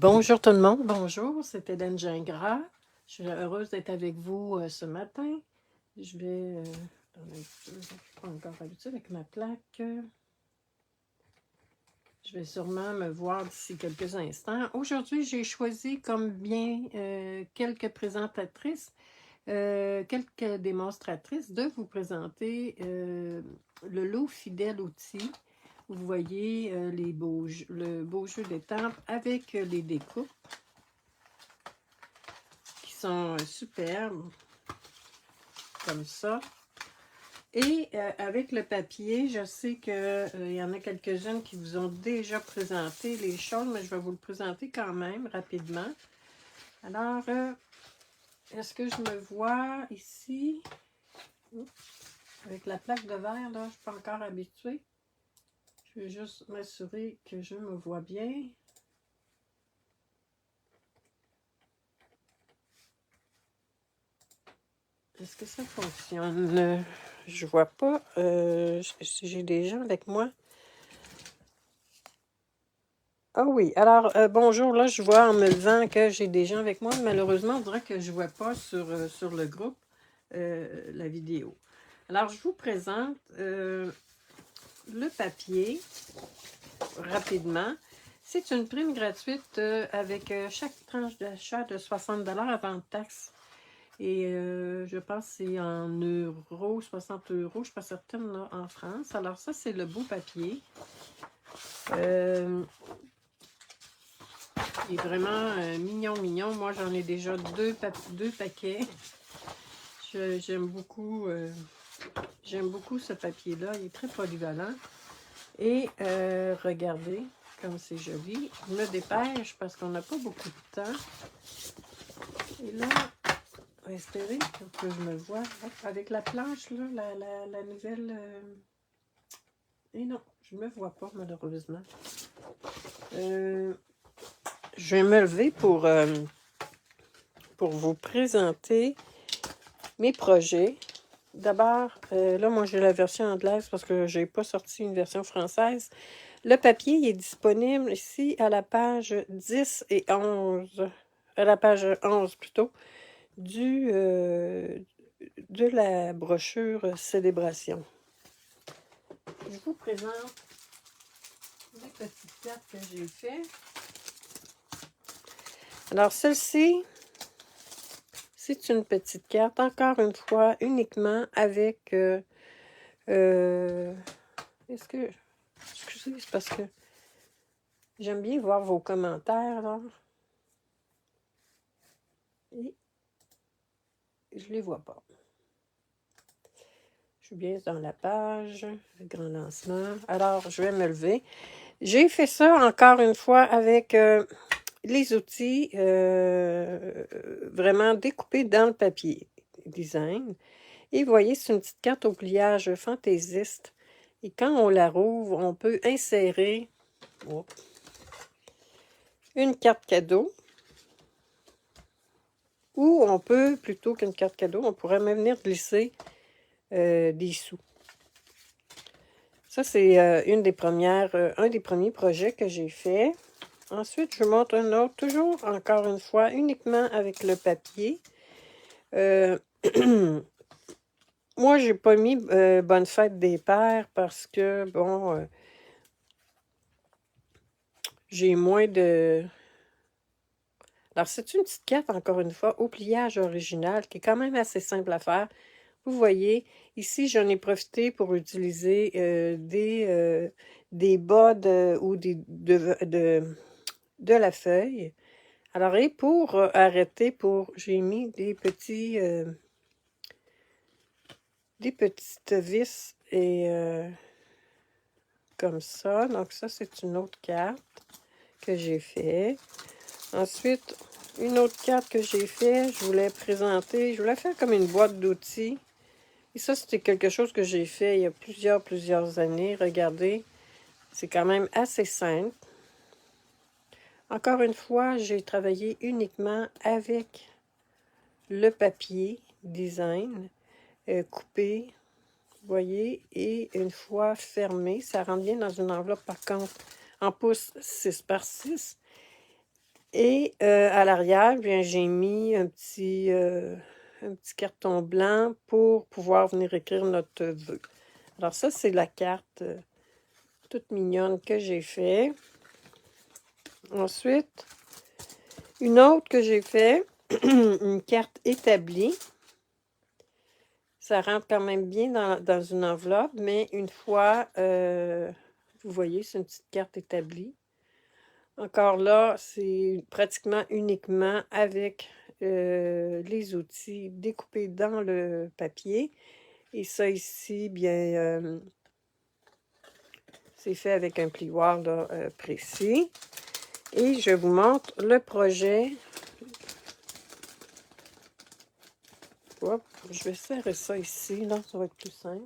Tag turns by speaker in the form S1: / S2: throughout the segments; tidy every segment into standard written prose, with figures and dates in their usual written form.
S1: Bonjour tout le monde, bonjour, c'est Hélène Gingras. Je suis heureuse d'être avec vous ce matin. Je vais, attendez un petit peu, je suis pas encore habituée avec ma plaque. Je vais sûrement me voir d'ici quelques instants. Aujourd'hui, j'ai choisi comme bien quelques présentatrices, quelques démonstratrices de vous présenter le lot fidèle outil. Vous voyez le beau jeu d'étampes avec les découpes qui sont superbes, comme ça. Et avec le papier, je sais qu'il y en a quelques-unes qui vous ont déjà présenté les choses, mais je vais vous le présenter quand même rapidement. Alors, est-ce que je me vois ici? Oups, avec la plaque de verre, là, je ne suis pas encore habituée. Je vais juste m'assurer que je me vois bien. Est-ce que ça fonctionne? Je vois pas. Si j'ai des gens avec moi. Ah oui, alors bonjour, là je vois en me levant que j'ai des gens avec moi. Malheureusement, on dirait que je ne vois pas sur le groupe la vidéo. Alors, je vous présente le papier rapidement. C'est une prime gratuite avec chaque tranche d'achat de 60 $ avant taxe. Et je pense que c'est en euros, 60 €, je ne suis pas certaine, là, en France. Alors ça, c'est le beau papier. Il est vraiment mignon. Moi, j'en ai déjà deux paquets. J'aime beaucoup ce papier-là. Il est très polyvalent. Et regardez comme c'est joli. Je me dépêche parce qu'on n'a pas beaucoup de temps. Et là, on va espérer que je me vois avec la planche, là, la nouvelle... Et non, je ne me vois pas, malheureusement. Je vais me lever pour vous présenter mes projets. D'abord, là, moi, j'ai la version anglaise parce que je n'ai pas sorti une version française. Le papier il est disponible ici à la page 10 et 11, à la page 11 plutôt, de la brochure Célébration. Je vous présente les petites cartes que j'ai faites. Alors, celle-ci, c'est une petite carte, encore une fois, uniquement avec... est-ce que... Excusez, c'est parce que j'aime bien voir vos commentaires, là. Et je les vois pas. Je suis bien dans la page, le grand lancement. Alors, je vais me lever. J'ai fait ça encore une fois avec les outils vraiment découpés dans le papier design. Et vous voyez, c'est une petite carte au pliage fantaisiste. Et quand on la rouvre, on peut insérer une carte cadeau. Ou on peut, plutôt qu'une carte cadeau, on pourrait même venir glisser des sous. Ça, c'est un des premiers projets que j'ai fait. Ensuite, je vous montre un autre, toujours, encore une fois, uniquement avec le papier. Moi, j'ai pas mis Bonne fête des pères parce que, bon, j'ai moins de... Alors, c'est une petite carte, encore une fois, au pliage original, qui est quand même assez simple à faire. Vous voyez, ici, j'en ai profité pour utiliser des bas ou de la feuille. Alors, et pour arrêter, j'ai mis des petites vis et comme ça. Donc, ça, c'est une autre carte que j'ai fait. Ensuite, une autre carte que j'ai fait, je voulais faire comme une boîte d'outils. Et ça, c'était quelque chose que j'ai fait il y a plusieurs années. Regardez, c'est quand même assez simple. Encore une fois, j'ai travaillé uniquement avec le papier design coupé, vous voyez, et une fois fermé, ça rentre bien dans une enveloppe, par contre, en pouces 6 par 6. Et à l'arrière, bien, j'ai mis un petit carton blanc pour pouvoir venir écrire notre vœu. Alors ça, c'est la carte toute mignonne que j'ai fait. Ensuite, une autre que j'ai fait, une carte établie. Ça rentre quand même bien dans une enveloppe, mais une fois, vous voyez, c'est une petite carte établie. Encore là, c'est pratiquement uniquement avec les outils découpés dans le papier. Et ça ici, bien, c'est fait avec un plioir là, précis. Et je vous montre le projet. Hop, je vais serrer ça ici, là, ça va être plus simple.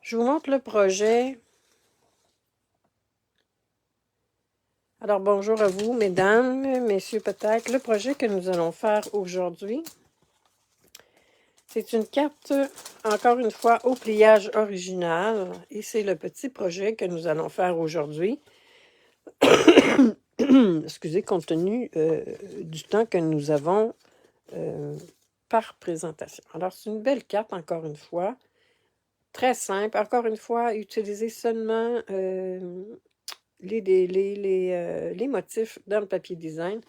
S1: Je vous montre le projet. Alors, bonjour à vous, mesdames, messieurs, peut-être. Le projet que nous allons faire aujourd'hui, c'est une carte, encore une fois, au pliage original. Et c'est le petit projet que nous allons faire aujourd'hui. Excusez, compte tenu du temps que nous avons par présentation. Alors, c'est une belle carte, encore une fois. Très simple. Encore une fois, utilisez seulement les motifs dans le papier design.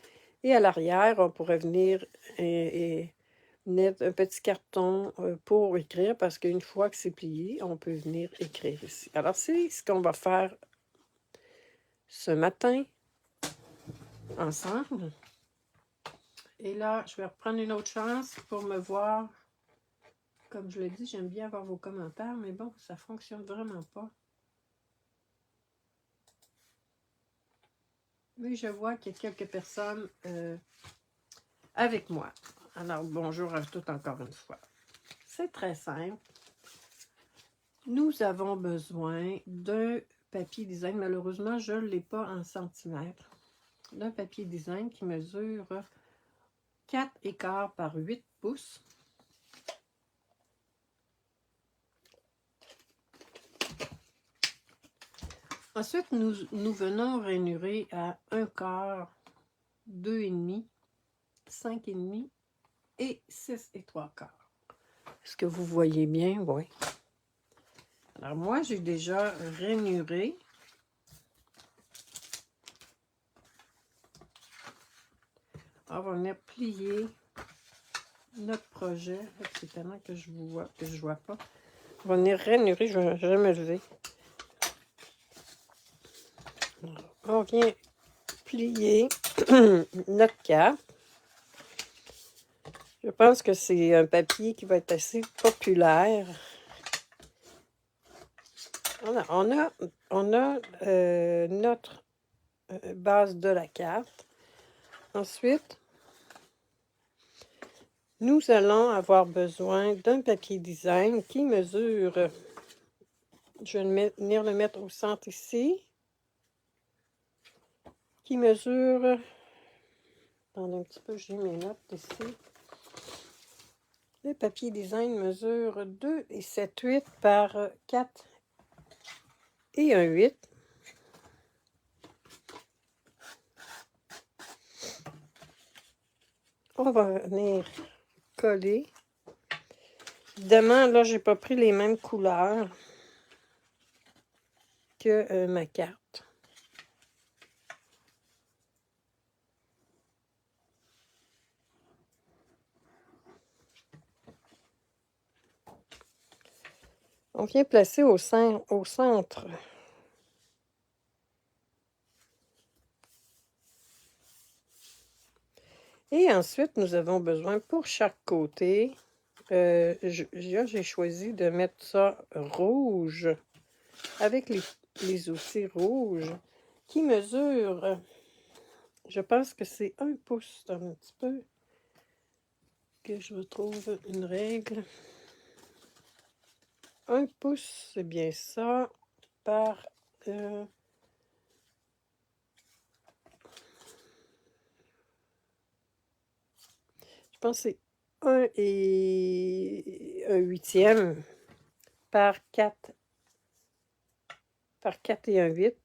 S1: Et à l'arrière, on pourrait venir et mettre un petit carton pour écrire, parce qu'une fois que c'est plié, on peut venir écrire ici. Alors, c'est ce qu'on va faire ce matin ensemble. Et là, je vais reprendre une autre chance pour me voir. Comme je l'ai dit, j'aime bien avoir vos commentaires, mais bon, ça ne fonctionne vraiment pas. Mais je vois qu'il y a quelques personnes avec moi. Alors, bonjour à toutes encore une fois. C'est très simple. Nous avons besoin d'un papier design. Malheureusement, je ne l'ai pas en centimètres. D'un papier design qui mesure 4,15 par 8 pouces. Ensuite, nous venons rainurer à 1/4, 2,5, 5,5 et 6,75. Est-ce que vous voyez bien? Oui. Alors moi, j'ai déjà rainuré. On va venir plier notre projet. C'est tellement que je vous vois, que je vois pas. On va venir rainurer, je vais me lever. On vient plier notre carte. Je pense que c'est un papier qui va être assez populaire. On a notre base de la carte. Ensuite, nous allons avoir besoin d'un papier design qui mesure, je vais venir le mettre au centre ici, qui mesure, attendez un petit peu, j'ai mes notes ici. Le papier design mesure 2,78 par 4 et 1,8. On va venir coller. Évidemment, là, j'ai pas pris les mêmes couleurs que ma carte. On vient placer au centre. Et ensuite, nous avons besoin pour chaque côté, j'ai choisi de mettre ça rouge, avec les outils rouges, qui mesurent, je pense que c'est 1 pouce, un petit peu, que je retrouve une règle. 1 pouce, c'est bien ça, par... je pense que c'est 1,8 par 4 et 1,8.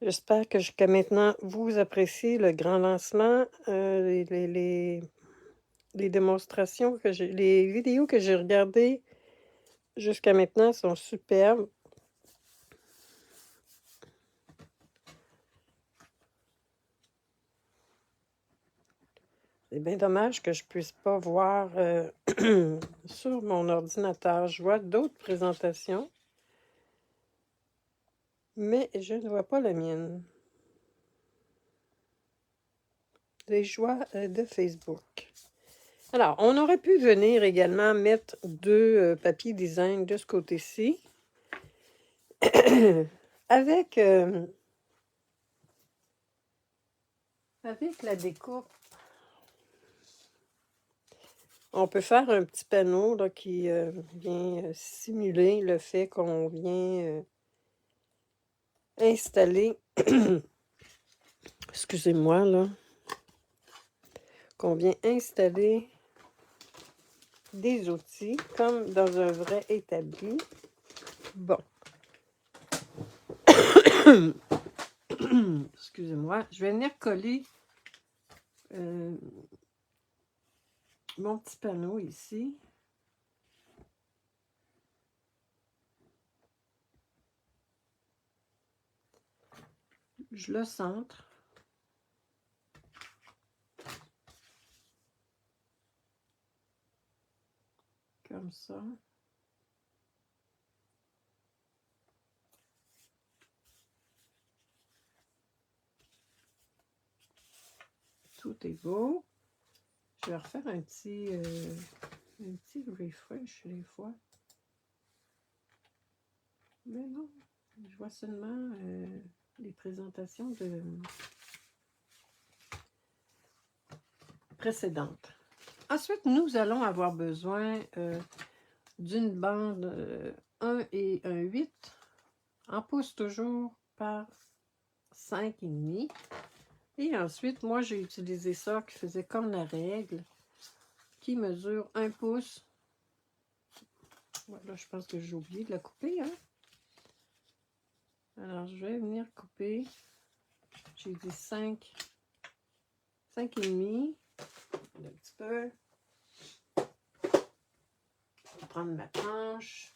S1: J'espère que jusqu'à maintenant, vous appréciez le grand lancement, les démonstrations que j'ai, les vidéos que j'ai regardées jusqu'à maintenant sont superbes. C'est bien dommage que je puisse pas voir sur mon ordinateur. Je vois d'autres présentations, mais je ne vois pas la mienne. Les joies de Facebook. Alors, on aurait pu venir également mettre deux papiers design de ce côté-ci. avec, avec la découpe, on peut faire un petit panneau là, qui vient simuler le fait qu'on vient installer, excusez-moi là, qu'on vient installer des outils comme dans un vrai établi. Bon. Excusez-moi, je vais venir coller mon petit panneau ici. Je le centre. Comme ça. Tout est beau. Je vais refaire un petit refresh des fois. Mais non, je vois seulement les présentations précédentes. Ensuite, nous allons avoir besoin d'une bande 1 et un 8 en pouces toujours par 5,5. Et ensuite, moi, j'ai utilisé ça qui faisait comme la règle, qui mesure 1 pouce. Voilà, je pense que j'ai oublié de la couper, hein. Alors, je vais venir couper. J'ai dit 5 et demi. Un petit peu. Je vais prendre ma tranche.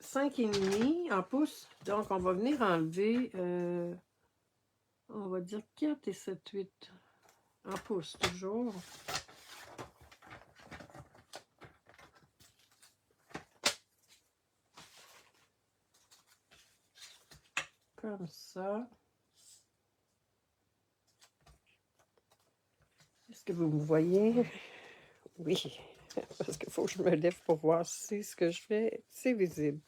S1: 5 et demi en pouces. Donc, on va venir enlever, on va dire 4 et 7, 8 en pouces toujours. Comme ça. Est-ce que vous me voyez? Oui, parce qu'il faut que je me lève pour voir si ce que je fais, c'est visible.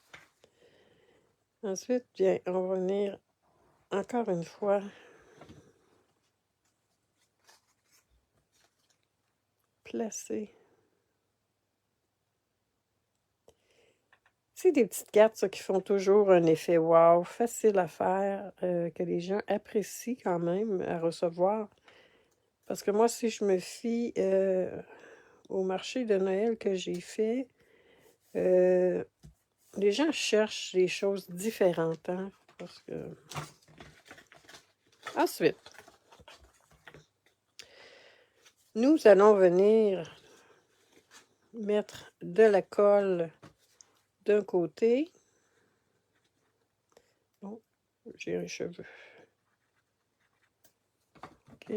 S1: Ensuite, bien, on va venir encore une fois placer. C'est des petites cartes, ça, qui font toujours un effet wow, facile à faire, que les gens apprécient quand même à recevoir. Parce que moi, si je me fie au marché de Noël que j'ai fait, les gens cherchent des choses différentes, hein, parce que... Ensuite, nous allons venir mettre de la colle d'un côté. Bon, j'ai un cheveu. OK.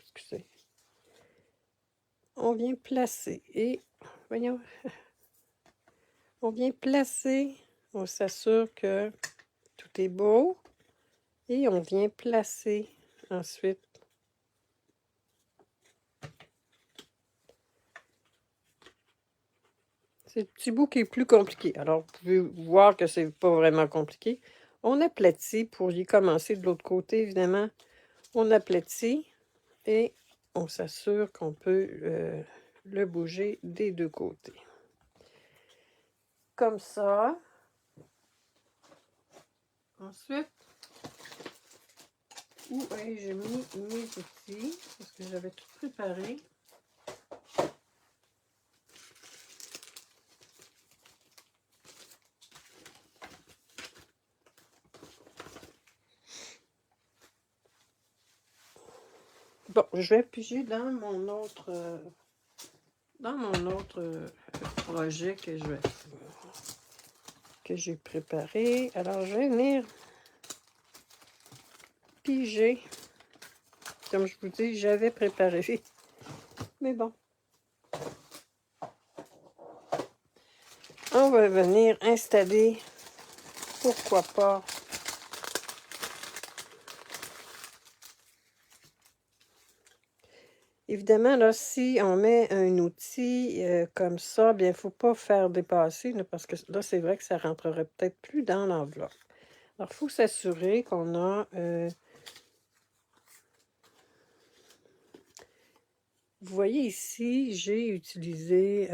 S1: Excusez. On vient placer et... Voyons. On vient placer. On s'assure que tout est beau. Et on vient placer ensuite. C'est le petit bout qui est plus compliqué. Alors, vous pouvez voir que c'est pas vraiment compliqué. On aplatit pour y commencer de l'autre côté, évidemment. On aplatit et on s'assure qu'on peut le bouger des deux côtés. Comme ça. Ensuite, où ai-je mis mes outils? Parce que j'avais tout préparé. Bon, je vais piger dans mon autre projet que j'ai préparé. Alors, je vais venir piger. Comme je vous dis, j'avais préparé. Mais bon. On va venir installer, pourquoi pas, évidemment, là, si on met un outil comme ça, bien, il ne faut pas faire dépasser, là, parce que là, c'est vrai que ça ne rentrerait peut-être plus dans l'enveloppe. Alors, il faut s'assurer qu'on a... vous voyez ici, j'ai utilisé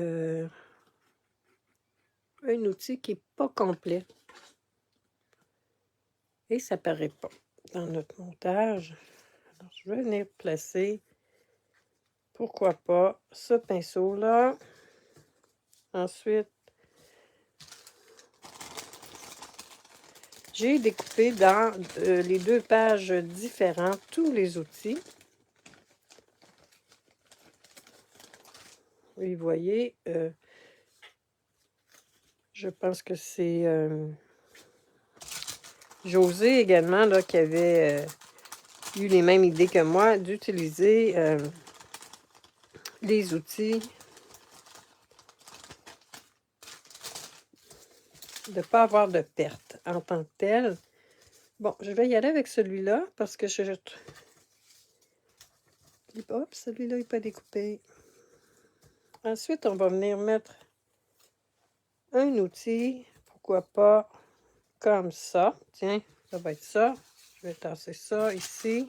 S1: un outil qui n'est pas complet. Et ça ne paraît pas dans notre montage. Alors, je vais venir placer, pourquoi pas, ce pinceau-là. Ensuite, j'ai découpé dans les 2 pages différentes tous les outils. Et vous voyez, je pense que c'est José également là, qui avait eu les mêmes idées que moi d'utiliser les outils, de ne pas avoir de perte en tant que telle. Bon, je vais y aller avec celui-là parce que hop, celui-là n'est pas découpé. Ensuite, on va venir mettre un outil, pourquoi pas, comme ça. Tiens, ça va être ça. Je vais tasser ça ici.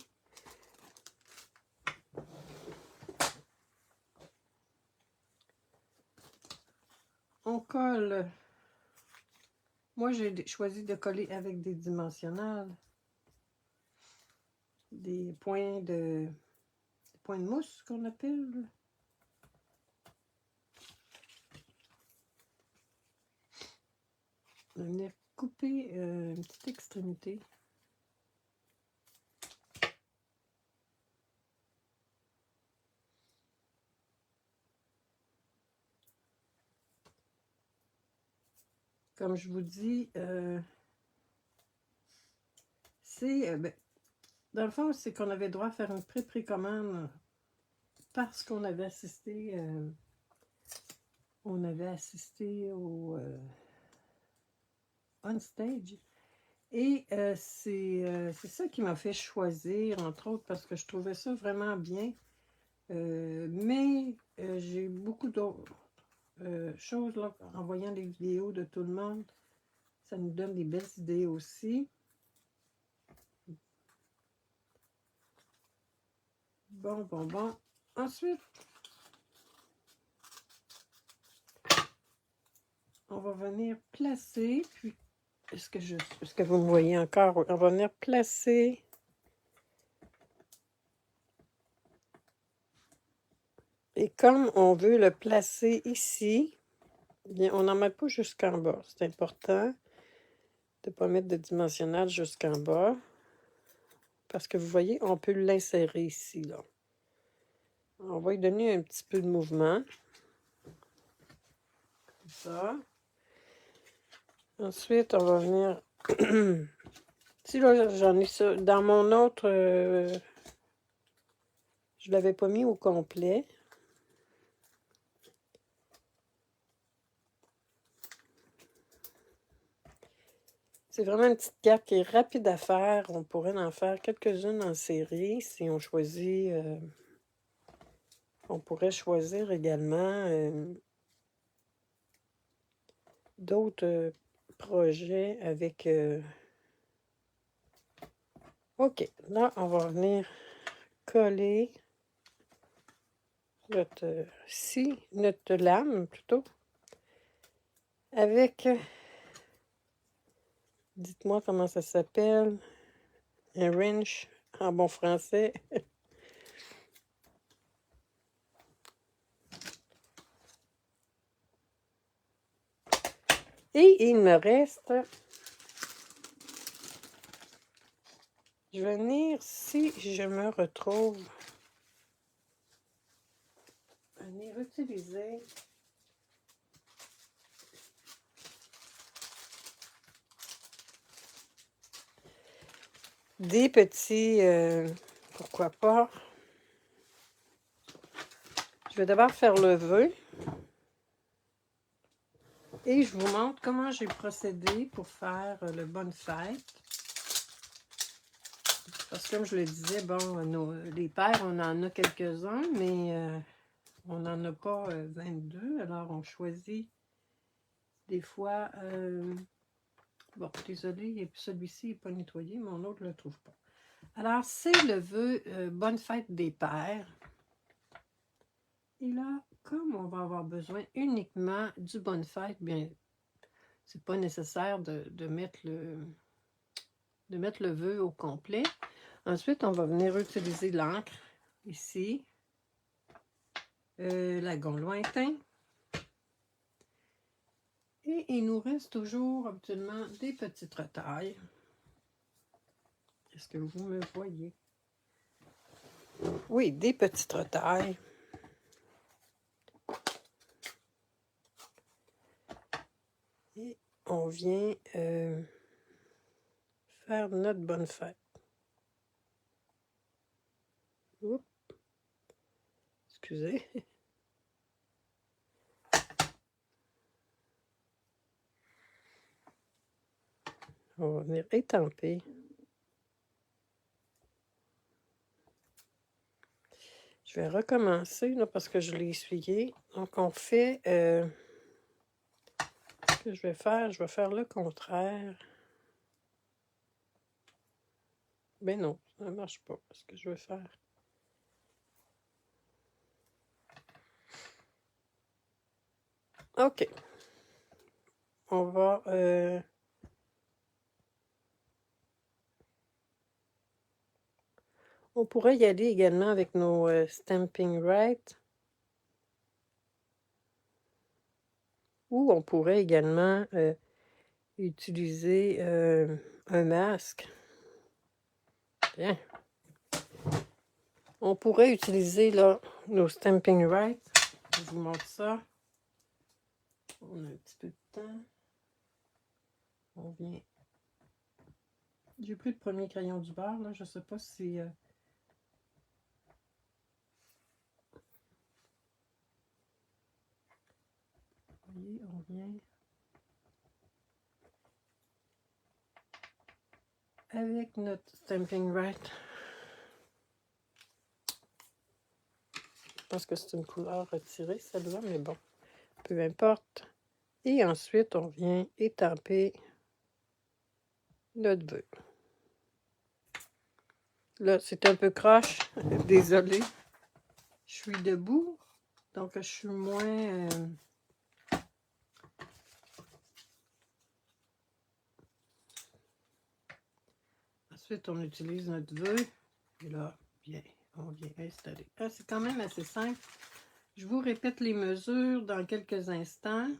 S1: On colle. Moi, j'ai choisi de coller avec des dimensionnels. Des points de mousse qu'on appelle. On va venir couper une petite extrémité. Comme je vous dis, c'est... dans le fond, c'est qu'on avait droit à faire une précommande parce qu'on avait assisté... au on stage. Et c'est ça qui m'a fait choisir, entre autres, parce que je trouvais ça vraiment bien. Mais j'ai beaucoup d'autres choses, là, en voyant les vidéos de tout le monde. Ça nous donne des belles idées aussi. Bon. Ensuite, on va venir placer, puis est-ce que vous me voyez encore? On va venir placer et comme on veut le placer ici, bien, on n'en met pas jusqu'en bas. C'est important de ne pas mettre de dimensionnel jusqu'en bas. Parce que vous voyez, on peut l'insérer ici, là. On va lui donner un petit peu de mouvement. Comme ça. Ensuite, on va venir... si là, j'en ai ça. Dans mon autre... je ne l'avais pas mis au complet. C'est vraiment une petite carte qui est rapide à faire. On pourrait en faire quelques-unes en série si on choisit... on pourrait choisir également d'autres projets avec... OK, là, on va venir coller notre lame, plutôt, avec... dites-moi comment ça s'appelle. Un wrench en bon français. Et il me reste... je vais venir, si je me retrouve... venir utiliser des petits, pourquoi pas. Je vais d'abord faire le vœu. Et je vous montre comment j'ai procédé pour faire le bonne fête. Parce que comme je le disais, bon, les pères, on en a quelques-uns, mais on n'en a pas 22. Alors, on choisit des fois... bon, désolé, celui-ci n'est pas nettoyé, mon autre ne le trouve pas. Alors, c'est le vœu bonne fête des pères. Et là, comme on va avoir besoin uniquement du bonne fête, bien, c'est pas nécessaire de mettre le vœu au complet. Ensuite, on va venir utiliser l'encre ici, lagon lointain. Et il nous reste toujours habituellement des petites retailles. Est-ce que vous me voyez? Oui, des petites retailles. Et on vient faire notre bonne fête. Oups. Excusez. On va venir étamper. Je vais recommencer là, parce que je l'ai essuyé. Donc, on fait... ce que je vais faire le contraire. Ben non, ça ne marche pas. Ce que je vais faire. OK. On va... on pourrait y aller également avec nos Stamping Right. Ou on pourrait également utiliser un masque. Bien. On pourrait utiliser là nos Stamping Right. Je vous montre ça. On a un petit peu de temps. On vient... J'ai pris le premier crayon du bar, là. Je ne sais pas si... Vous voyez, on vient... avec notre Stamping Right. Je pense que c'est une couleur retirée, celle-là, mais bon, peu importe. Et ensuite, on vient étamper notre vœu. Là, c'est un peu croche. Désolée. Je suis debout, donc je suis moins... Ensuite, on utilise notre vœu. Et là, bien, on vient installer. Ah, c'est quand même assez simple. Je vous répète les mesures dans quelques instants.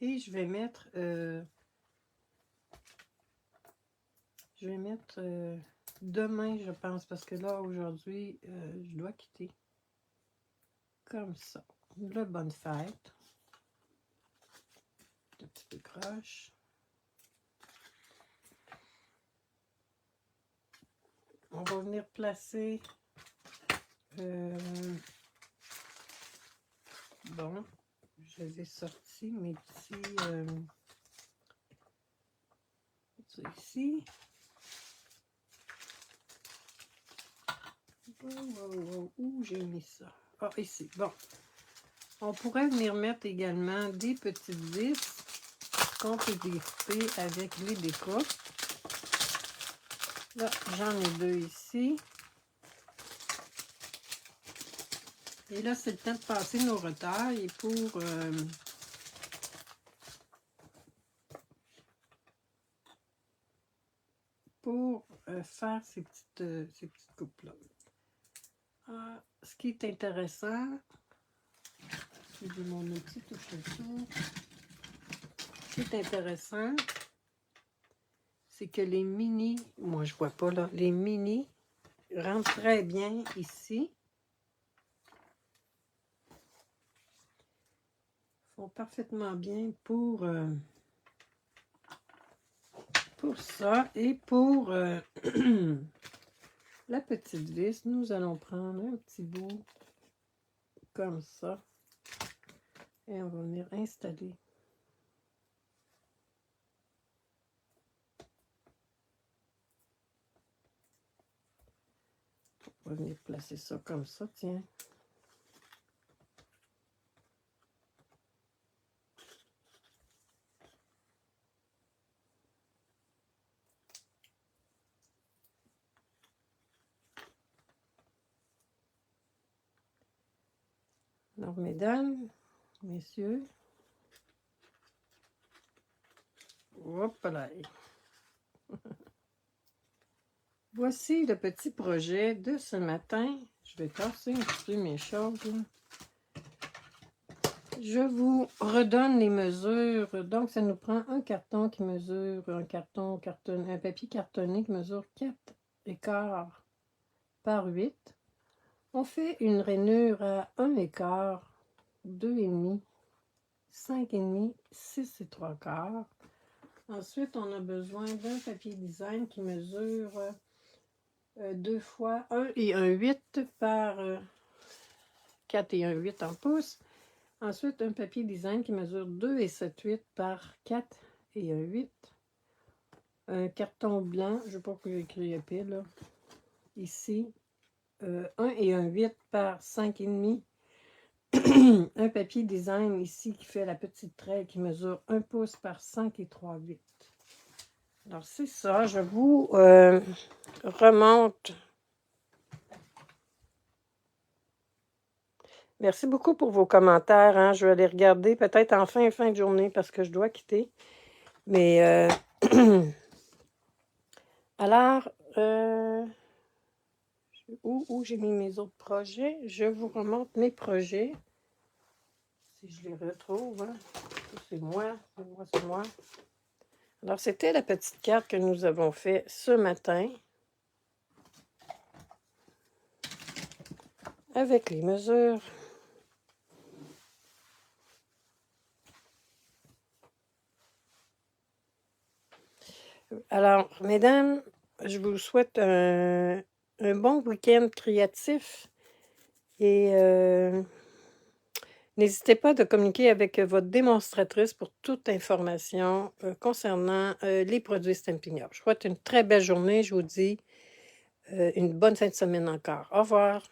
S1: Et je vais mettre... demain, je pense, parce que là, aujourd'hui, je dois quitter. Comme ça. Le bonne fête. Un petit peu croche. On va venir placer... bon, je les ai sortis, mes petits... ici. Où j'ai mis ça? Ah, ici. Bon. On pourrait venir mettre également des petites vis qu'on peut découper avec les découpes. Là, j'en ai deux ici. Et là, c'est le temps de passer nos retailles pour faire ces petites coupes-là. Ce qui est intéressant, j'ai mon outil touche le tour. Ce qui est intéressant, c'est que les mini, moi je vois pas là, les mini rentrent très bien ici. font parfaitement bien pour ça. Et pour la petite vis, nous allons prendre un petit bout comme ça. Et on va venir installer. On va venir placer ça comme ça, tiens. Alors, mesdames, messieurs, hop là. Voici le petit projet de ce matin. Je vais tasser un petit peu mes choses, là. Je vous redonne les mesures. Donc, ça nous prend un carton qui mesure, un papier cartonné qui mesure 4,25 par 8. On fait une rainure à 1,25, 2,5, 5,5, 6,75. Ensuite, on a besoin d'un papier design qui mesure 2 fois 1,8 par 4,18 en pouces. Ensuite, un papier design qui mesure 2,78 par 4,18. Un carton blanc, je ne sais pas pourquoi j'ai écrit épais là. Ici, 1,18 par 5,5. Un papier design ici qui fait la petite traîne qui mesure 1 pouce par 5,38. Alors, c'est ça. Je vous remonte. Merci beaucoup pour vos commentaires. Hein. Je vais aller regarder peut-être en fin de journée parce que je dois quitter. Mais, alors, où j'ai mis mes autres projets? Je vous remonte mes projets. Si je les retrouve. Hein. C'est moi. Alors, c'était la petite carte que nous avons fait ce matin. Avec les mesures. Alors, mesdames, je vous souhaite un bon week-end créatif et n'hésitez pas de communiquer avec votre démonstratrice pour toute information concernant les produits Stampin' Up. Je vous souhaite une très belle journée. Je vous dis une bonne fin de semaine encore. Au revoir.